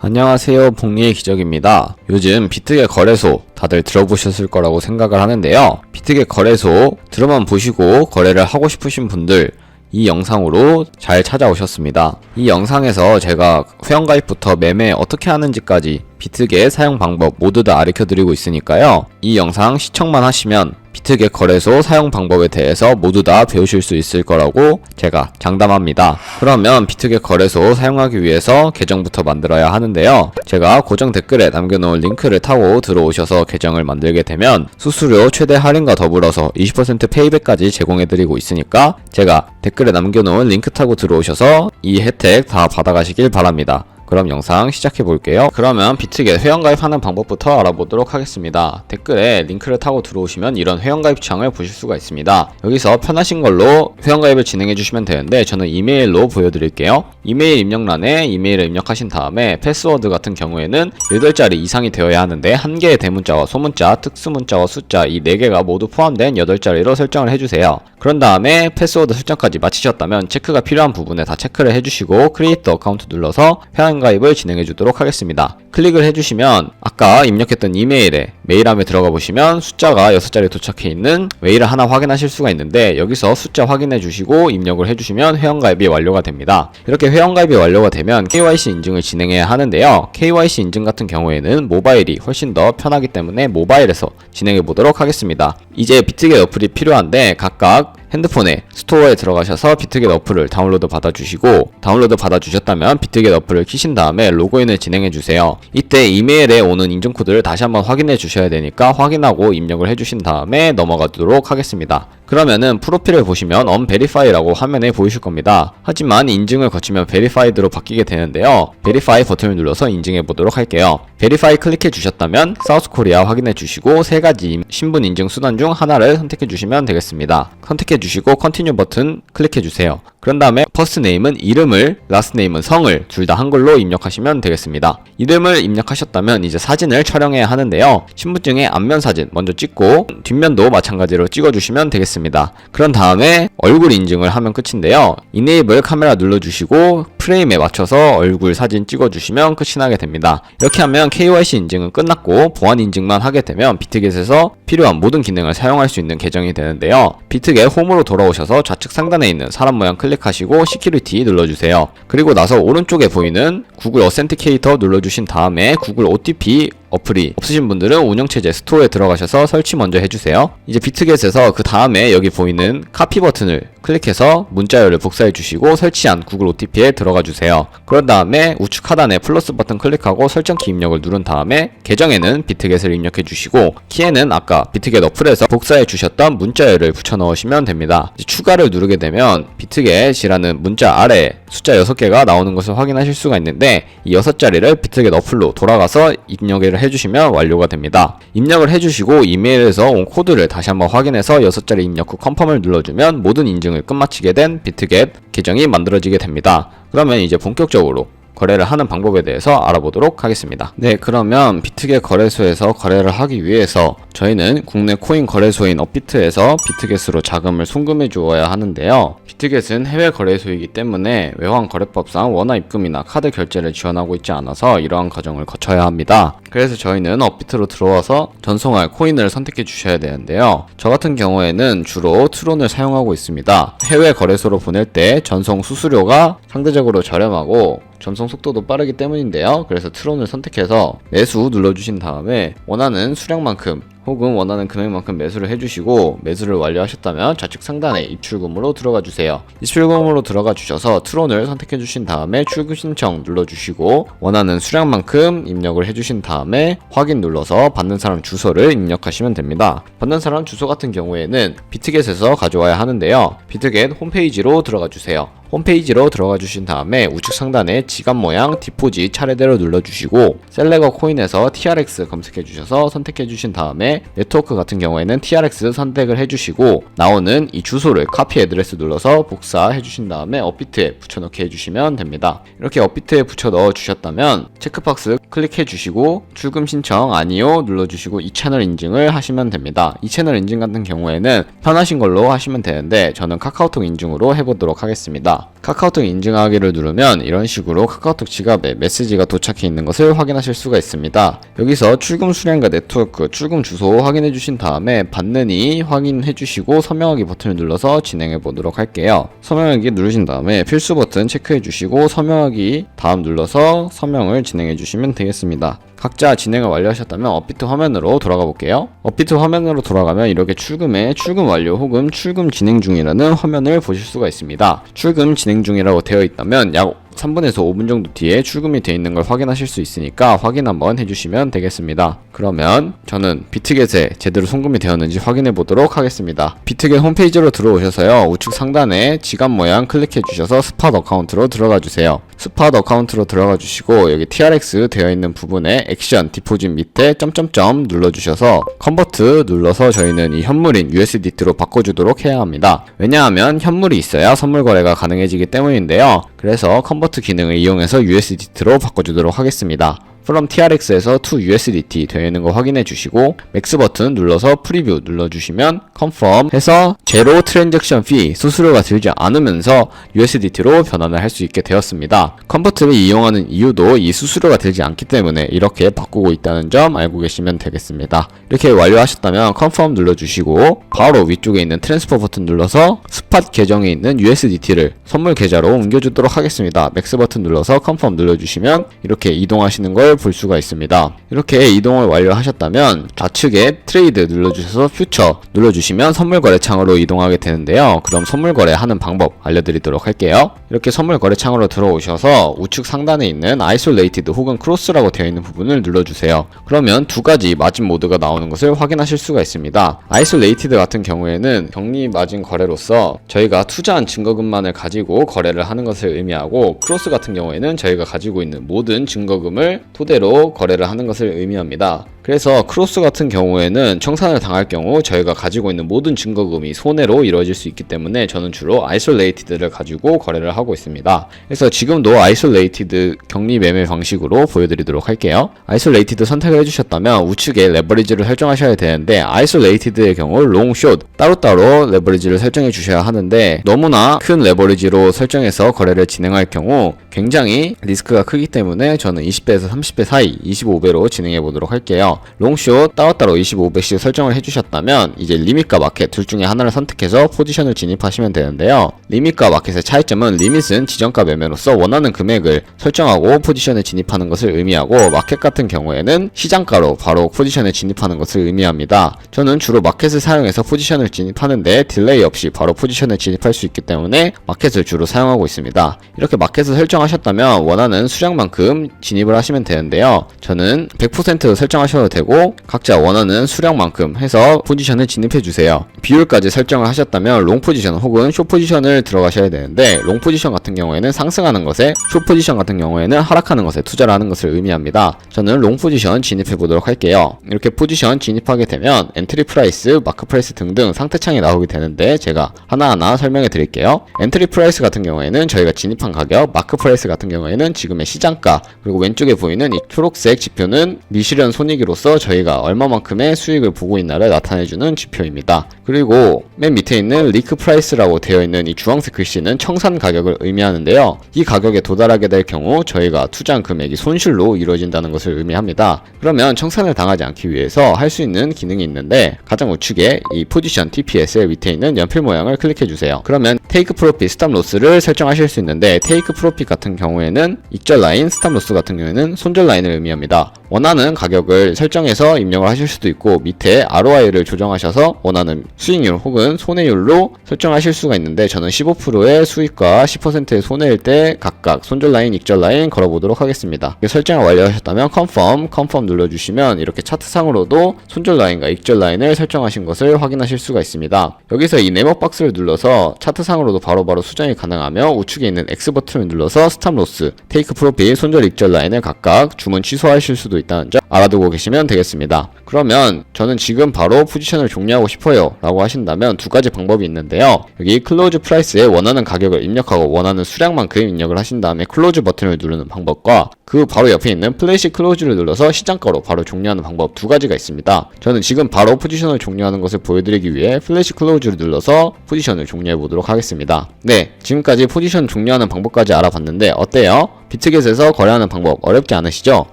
안녕하세요, 복리의 기적입니다. 요즘 비트겟 거래소 다들 들어보셨을 거라고 생각을 하는데요. 비트겟 거래소 들어만 보시고 거래를 하고 싶으신 분들 이 영상으로 잘 찾아오셨습니다. 이 영상에서 제가 회원가입부터 매매 어떻게 하는지까지 비트겟 사용 방법 모두 다 가르쳐드리고 있으니까요. 이 영상 시청만 하시면 비트겟 거래소 사용 방법에 대해서 모두 다 배우실 수 있을 거라고 제가 장담합니다. 그러면 비트겟 거래소 사용하기 위해서 계정부터 만들어야 하는데요. 제가 고정 댓글에 남겨놓은 링크를 타고 들어오셔서 계정을 만들게 되면 수수료 최대 할인과 더불어서 20% 페이백까지 제공해드리고 있으니까 제가 댓글에 남겨놓은 링크 타고 들어오셔서 이 혜택 다 받아가시길 바랍니다. 그럼 영상 시작해 볼게요. 그러면 비트겟 회원가입하는 방법부터 알아보도록 하겠습니다. 댓글에 링크를 타고 들어오시면 이런 회원가입 창을 보실 수가 있습니다. 여기서 편하신 걸로 회원가입을 진행해 주시면 되는데 저는 이메일로 보여드릴게요. 이메일 입력란에 이메일을 입력하신 다음에 패스워드 같은 경우에는 8자리 이상이 되어야 하는데 1개의 대문자와 소문자, 특수문자와 숫자 이 4개가 모두 포함된 8자리로 설정을 해주세요. 그런 다음에 패스워드 설정까지 마치셨다면 체크가 필요한 부분에 다 체크를 해주시고 크리에이트 어카운트 눌러서 회원가입을 진행해 주도록 하겠습니다. 클릭을 해주시면 아까 입력했던 이메일에 메일함에 들어가 보시면 숫자가 6자리 도착해 있는 메일을 하나 확인하실 수가 있는데 여기서 숫자 확인해 주시고 입력을 해주시면 회원가입이 완료가 됩니다. 이렇게 회원가입이 완료가 되면 KYC 인증을 진행해야 하는데요. KYC 인증 같은 경우에는 모바일이 훨씬 더 편하기 때문에 모바일에서 진행해 보도록 하겠습니다. 이제 비트겟 어플이 필요한데 각각 핸드폰에 스토어에 들어가셔서 비트겟 어플을 다운로드 받아주시고 다운로드 받아주셨다면 비트겟 어플을 키신 다음에 로그인을 진행해주세요. 이때 이메일에 오는 인증코드를 다시 한번 확인해 주셔야 되니까 확인하고 입력을 해주신 다음에 넘어가도록 하겠습니다. 그러면은 프로필을 보시면 unverify라고 화면에 보이실 겁니다. 하지만 인증을 거치면 verified로 바뀌게 되는데요. verify 버튼을 눌러서 인증해 보도록 할게요. verify 클릭해 주셨다면 사우스코리아 확인해 주시고 3가지 신분 인증 수단 중 하나를 선택해 주시면 되겠습니다. 선택해 주시고 컨티뉴 버튼 클릭해 주세요. 그런 다음에 퍼스트 네임은 이름을, 라스트 네임은 성을 둘 다 한글로 입력하시면 되겠습니다. 이름을 입력하셨다면 이제 사진을 촬영해야 하는데요. 신분증의 앞면 사진 먼저 찍고 뒷면도 마찬가지로 찍어주시면 되겠습니다. 그런 다음에 얼굴 인증을 하면 끝인데요. 이네이블 카메라 눌러주시고 프레임에 맞춰서 얼굴 사진 찍어주시면 끝이 나게 됩니다. 이렇게 하면 KYC 인증은 끝났고 보안 인증만 하게 되면 비트겟에서 필요한 모든 기능을 사용할 수 있는 계정이 되는데요. 비트겟 홈으로 돌아오셔서 좌측 상단에 있는 사람 모양 클릭하시고 시큐리티 눌러주세요. 그리고 나서 오른쪽에 보이는 구글 어센티케이터 눌러주신 다음에 구글 OTP 어플이 없으신 분들은 운영체제 스토어에 들어가셔서 설치 먼저 해주세요. 이제 비트겟에서 그 다음에 여기 보이는 카피 버튼을 클릭해서 문자열을 복사해 주시고 설치한 구글 OTP에 들어가 주세요. 그런 다음에 우측 하단에 플러스 버튼 클릭하고 설정키 입력을 누른 다음에 계정에는 비트겟을 입력해 주시고 키에는 아까 비트겟 어플에서 복사해 주셨던 문자열을 붙여 넣으시면 됩니다. 이제 추가를 누르게 되면 비트겟이라는 문자 아래에 숫자 6개가 나오는 것을 확인하실 수가 있는데 이 6자리를 비트겟 어플로 돌아가서 입력을 해주시면 완료가 됩니다. 입력을 해주시고 이메일에서 온 코드를 다시 한번 확인해서 6자리 입력 후 컨펌을 눌러주면 모든 인증을 끝마치게 된 비트겟 계정이 만들어지게 됩니다. 그러면 이제 본격적으로 거래를 하는 방법에 대해서 알아보도록 하겠습니다. 네, 그러면 비트겟 거래소에서 거래를 하기 위해서 저희는 국내 코인 거래소인 업비트에서 비트겟으로 자금을 송금해 주어야 하는데요. 비트겟은 해외 거래소이기 때문에 외환 거래법상 원화 입금이나 카드 결제를 지원하고 있지 않아서 이러한 과정을 거쳐야 합니다. 그래서 저희는 업비트로 들어와서 전송할 코인을 선택해 주셔야 되는데요. 저 같은 경우에는 주로 트론을 사용하고 있습니다. 해외 거래소로 보낼 때 전송 수수료가 상대적으로 저렴하고 전송 속도도 빠르기 때문인데요. 그래서 트론을 선택해서 매수 눌러주신 다음에 원하는 수량만큼 혹은 원하는 금액만큼 매수를 해주시고 매수를 완료하셨다면 좌측 상단에 입출금으로 들어가 주세요. 입출금으로 들어가 주셔서 트론을 선택해 주신 다음에 출금 신청 눌러주시고 원하는 수량만큼 입력을 해주신 다음에 확인 눌러서 받는 사람 주소를 입력하시면 됩니다. 받는 사람 주소 같은 경우에는 비트겟에서 가져와야 하는데요. 비트겟 홈페이지로 들어가 주세요. 홈페이지로 들어가 주신 다음에 우측 상단에 지갑 모양 디포짓 차례대로 눌러주시고 셀레거 코인에서 TRX 검색해 주셔서 선택해 주신 다음에 네트워크 같은 경우에는 TRX 선택을 해주시고 나오는 이 주소를 카피 애드레스 눌러서 복사해 주신 다음에 업비트에 붙여넣기 해주시면 됩니다. 이렇게 업비트에 붙여 넣어 주셨다면 체크박스 클릭해 주시고 출금 신청 아니요 눌러주시고 2채널 인증을 하시면 됩니다. 2채널 인증 같은 경우에는 편하신 걸로 하시면 되는데 저는 카카오톡 인증으로 해보도록 하겠습니다. 있습니다. 카카오톡 인증하기를 누르면 이런 식으로 카카오톡 지갑에 메시지가 도착해 있는 것을 확인하실 수가 있습니다. 여기서 출금 수량과 네트워크, 출금 주소 확인해 주신 다음에 받느니 확인해 주시고 서명하기 버튼을 눌러서 진행해 보도록 할게요. 서명하기 누르신 다음에 필수 버튼 체크해 주시고 서명하기 다음 눌러서 서명을 진행해 주시면 되겠습니다. 각자 진행을 완료하셨다면 업비트 화면으로 돌아가 볼게요. 업비트 화면으로 돌아가면 이렇게 출금에 출금 완료 혹은 출금 진행 중이라는 화면을 보실 수가 있습니다. 출금 진행 중이라고 되어 있다면 약 3분에서 5분 정도 뒤에 출금이 되어 있는 걸 확인하실 수 있으니까 확인 한번 해주시면 되겠습니다. 그러면 저는 비트겟에 제대로 송금이 되었는지 확인해 보도록 하겠습니다. 비트겟 홈페이지로 들어오셔서요, 우측 상단에 지갑 모양 클릭해 주셔서 스팟 어카운트로 들어가 주세요. 스팟 어카운트로 들어가 주시고 여기 TRX 되어 있는 부분에 액션 디포짓 밑에 점점점 눌러 주셔서 컨버트 눌러서 저희는 이 현물인 USDT로 바꿔주도록 해야 합니다. 왜냐하면 현물이 있어야 선물 거래가 가능해지기 때문인데요. 그래서 컨버트 기능을 이용해서 USDT로 바꿔주도록 하겠습니다. From TRX에서 to USDT 되어 있는 거 확인해 주시고 맥스 버튼 눌러서 프리뷰 눌러주시면 confirm 해서 제로 트랜잭션 피 수수료가 들지 않으면서 USDT로 변환을 할 수 있게 되었습니다. 컨버트를 이용하는 이유도 이 수수료가 들지 않기 때문에 이렇게 바꾸고 있다는 점 알고 계시면 되겠습니다. 이렇게 완료하셨다면 confirm 눌러주시고 바로 위쪽에 있는 트랜스퍼 버튼 눌러서 스팟 계정에 있는 USDT를 선물 계좌로 옮겨주도록 하겠습니다. 맥스 버튼 눌러서 confirm 눌러주시면 이렇게 이동하시는 걸 볼 수가 있습니다. 이렇게 이동을 완료하셨다면 좌측에 트레이드 눌러주셔서 퓨처 눌러주시면 선물 거래 창으로 이동하게 되는데요. 그럼 선물 거래하는 방법 알려드리도록 할게요. 이렇게 선물 거래 창으로 들어오셔서 우측 상단에 있는 아이솔레이티드 혹은 크로스라고 되어 있는 부분을 눌러주세요. 그러면 두 가지 마진 모드가 나오는 것을 확인하실 수가 있습니다. 아이솔레이티드 같은 경우에는 격리 마진 거래로서 저희가 투자한 증거금만을 가지고 거래를 하는 것을 의미하고, 크로스 같은 경우에는 저희가 가지고 있는 모든 증거금을 토대로 거래를 하는 것을 의미합니다. 그래서 크로스 같은 경우에는 청산을 당할 경우 저희가 가지고 있는 모든 증거금이 손해로 이루어질 수 있기 때문에 저는 주로 아이솔레이티드를 가지고 거래를 하고 있습니다. 그래서 지금도 아이솔레이티드 격리 매매 방식으로 보여드리도록 할게요. 아이솔레이티드 선택을 해주셨다면 우측에 레버리지를 설정하셔야 되는데, 아이솔레이티드의 경우 롱, 숏 따로따로 레버리지를 설정해 주셔야 하는데, 너무나 큰 레버리지로 설정해서 거래를 진행할 경우 굉장히 리스크가 크기 때문에 저는 20배에서 30배 사이 25배로 진행해 보도록 할게요. 롱숏 따로따로 25배씩 설정을 해주셨다면 이제 리밋과 마켓 둘 중에 하나를 선택해서 포지션을 진입하시면 되는데요. 리밋과 마켓의 차이점은 리밋은 지정가 매매로서 원하는 금액을 설정하고 포지션에 진입하는 것을 의미하고, 마켓 같은 경우에는 시장가로 바로 포지션에 진입하는 것을 의미합니다. 저는 주로 마켓을 사용해서 포지션을 진입하는데 딜레이 없이 바로 포지션에 진입할 수 있기 때문에 마켓을 주로 사용하고 있습니다. 이렇게 마켓을 설정하셨다면 원하는 수량만큼 진입을 하시면 되는데요. 저는 100% 설정하셔도 되고 각자 원하는 수량만큼 해서 포지션을 진입해 주세요. 비율까지 설정을 하셨다면 롱 포지션 혹은 숏 포지션을 들어가셔야 되는데, 롱 포지션 같은 경우에는 상승하는 것에, 숏 포지션 같은 경우에는 하락하는 것에 투자를 하는 것을 의미합니다. 저는 롱 포지션 진입해 보도록 할게요. 이렇게 포지션 진입하게 되면 엔트리 프라이스, 마크 프라이스 등등 상태창이 나오게 되는데 제가 하나하나 설명해 드릴게요. 엔트리 프라이스 같은 경우에는 저희가 진입한 가격, 마크 프라이스 같은 경우에는 지금의 시장가, 그리고 왼쪽에 보이는 이 초록색 지표는 미실현 손익으로서 저희가 얼마만큼의 수익을 보고 있나를 나타내주는 지표입니다. 그리고 맨 밑에 있는 리크 프라이스라고 되어 있는 이 주황색 글씨는 청산 가격을 의미하는데요. 이 가격에 도달하게 될 경우 저희가 투자한 금액이 손실로 이루어진다는 것을 의미합니다. 그러면 청산을 당하지 않기 위해서 할 수 있는 기능이 있는데, 가장 우측에 이 포지션 TPS의 밑에 있는 연필 모양을 클릭해 주세요. 그러면 테이크 프로핏, 스탑 로스를 설정하실 수 있는데, 테이크 프로핏 같은 경우에는 익절 라인, 스탑 로스 같은 경우에는 손절 라인을 의미합니다. 원하는 가격을 설정해서 입력을 하실 수도 있고, 밑에 ROI를 조정하셔서 원하는 수익률 혹은 손해율로 설정하실 수가 있는데, 저는 15%의 수익과 10%의 손해일 때 각각 손절 라인, 익절 라인 걸어보도록 하겠습니다. 설정을 완료하셨다면 confirm 눌러주시면 이렇게 차트상으로도 손절 라인과 익절 라인을 설정하신 것을 확인하실 수가 있습니다. 여기서 이 네모 박스를 눌러서 차트상으로도 바로바로 수정이 가능하며, 우측에 있는 X 버튼을 눌러서 스탑 로스, 테이크 프로핏, 손절 익절 라인을 각각 주문 취소하실 수도 있다는 점 알아두고 계시면 되겠습니다. 그러면 저는 지금 바로 포지션을 종료하고 싶어요 라고 하신다면 두 가지 방법이 있는데요. 여기 클로즈 프라이스에 원하는 가격을 입력하고 원하는 수량만큼 입력을 하신 다음에 클로즈 버튼을 누르는 방법과, 그 바로 옆에 있는 플래시 클로즈를 눌러서 시장가로 바로 종료하는 방법 두 가지가 있습니다. 저는 지금 바로 포지션을 종료하는 것을 보여드리기 위해 플래시 클로즈를 눌러서 포지션을 종료해 보도록 하겠습니다. 네, 지금까지 포지션 종료하는 방법까지 알아봤는데 어때요? 비트겟에서 거래하는 방법 어렵지 않으시죠?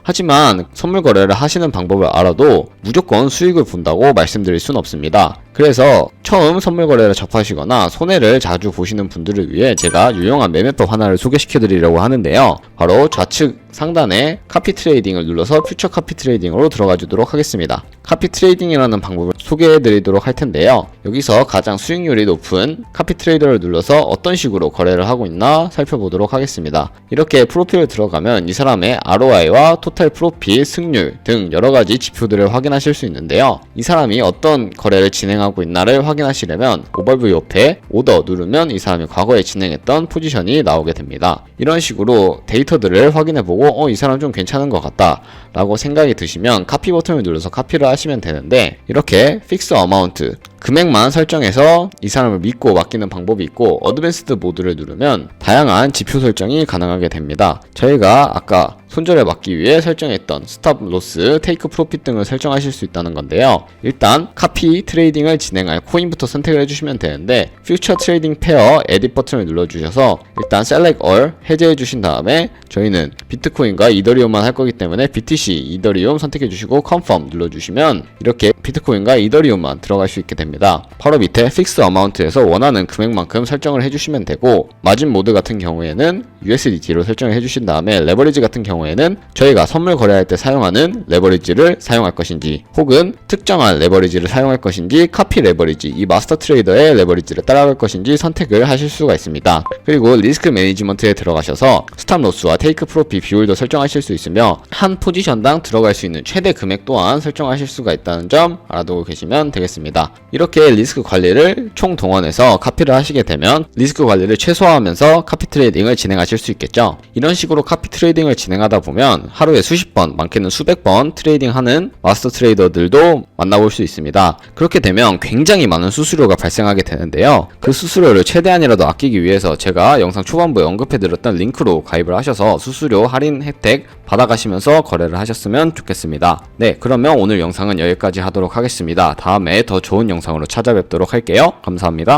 하지만 선물 거래를 하시는 방법을 알아도 무조건 수익을 본다고 말씀드릴 순 없습니다. 그래서 처음 선물 거래를 접하시거나 손해를 자주 보시는 분들을 위해 제가 유용한 매매법 하나를 소개시켜 드리려고 하는데요. 바로 좌측 상단에 카피 트레이딩을 눌러서 퓨처 카피 트레이딩으로 들어가 주도록 하겠습니다. 카피 트레이딩이라는 방법을 소개해 드리도록 할 텐데요. 여기서 가장 수익률이 높은 카피 트레이더를 눌러서 어떤 식으로 거래를 하고 있나 살펴보도록 하겠습니다. 이렇게 프로필을 들어가면 이 사람의 ROI와 토탈 프로핏, 승률 등 여러가지 지표들을 확인하실 수 있는데요. 이 사람이 어떤 거래를 진행하고 있나를 확인하시려면 오버뷰 옆에 오더 누르면 이 사람이 과거에 진행했던 포지션이 나오게 됩니다. 이런 식으로 데이터들을 확인해보고 이 사람 좀 괜찮은 것 같다 라고 생각이 드시면 카피 버튼을 눌러서 카피를 하시면 되는데, 이렇게 픽스 어마운트 금액만 설정해서 이 사람을 믿고 맡기는 방법이 있고, 어드밴스드 모드를 누르면 다양한 지표 설정이 가능하게 됩니다. 저희가 아까 손절에 막기 위해 설정했던 스탑 로스, 테이크 프로핏 등을 설정하실 수 있다는 건데요. 일단 카피 트레이딩을 진행할 코인부터 선택을 해주시면 되는데, 퓨처 트레이딩 페어 에딧 버튼을 눌러주셔서 일단 셀렉 얼 해제해 주신 다음에 저희는 비트코인과 이더리움만 할 거기 때문에 BTC, 이더리움 선택해 주시고 컨펌 눌러주시면 이렇게 비트코인과 이더리움만 들어갈 수 있게 됩니다. 바로 밑에 픽스 어마운트에서 원하는 금액만큼 설정을 해주시면 되고, 마진 모드 같은 경우에는 USDT로 설정을 해주신 다음에 레버리지 같은 경우에는 저희가 선물 거래할 때 사용하는 레버리지를 사용할 것인지, 혹은 특정한 레버리지를 사용할 것인지, 카피 레버리지, 이 마스터 트레이더의 레버리지를 따라갈 것인지 선택을 하실 수가 있습니다. 그리고 리스크 매니지먼트에 들어가셔서 스탑 로스와 테이크 프로핏 비율도 설정하실 수 있으며 한 포지션당 들어갈 수 있는 최대 금액 또한 설정하실 수가 있다는 점 알아두고 계시면 되겠습니다. 이렇게 리스크 관리를 총 동원해서 카피를 하시게 되면 리스크 관리를 최소화하면서 카피 트레이딩을 진행하실 수 있겠죠. 이런 식으로 카피 트레이딩을 진행하다 보면 하루에 수십 번, 많게는 수백 번 트레이딩하는 마스터 트레이더들도 만나볼 수 있습니다. 그렇게 되면 굉장히 많은 수수료가 발생하게 되는데요. 그 수수료를 최대한이라도 아끼기 위해서 제가 영상 초반부에 언급해드렸던 링크로 가입을 하셔서 수수료 할인 혜택 받아가시면서 거래를 하셨으면 좋겠습니다. 네, 그러면 오늘 영상은 여기까지 하도록 하겠습니다. 다음에 더 좋은 영상으로 찾아뵙도록 할게요. 감사합니다.